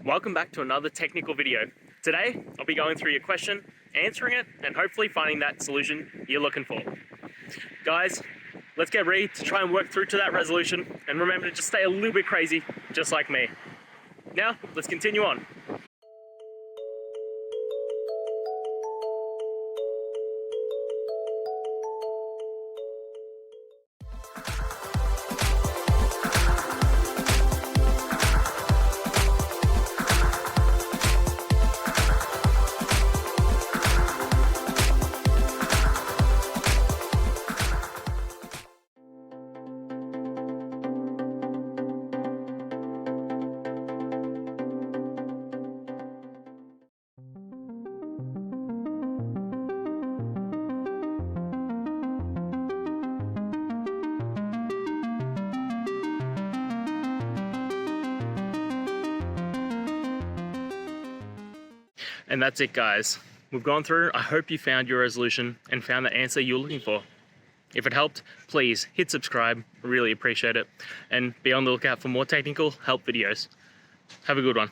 Welcome back to another technical video. Today, I'll be going through your question, answering it, and hopefully finding that solution you're looking for. Guys, let's get ready to try and work through to that resolution, and remember to just stay a little bit crazy, just like me. Now, let's continue on. And that's it, guys. We've gone through. I hope you found your resolution and found the answer you're looking for. If it helped, please hit subscribe. Really appreciate it. And be on the lookout for more technical help videos. Have a good one.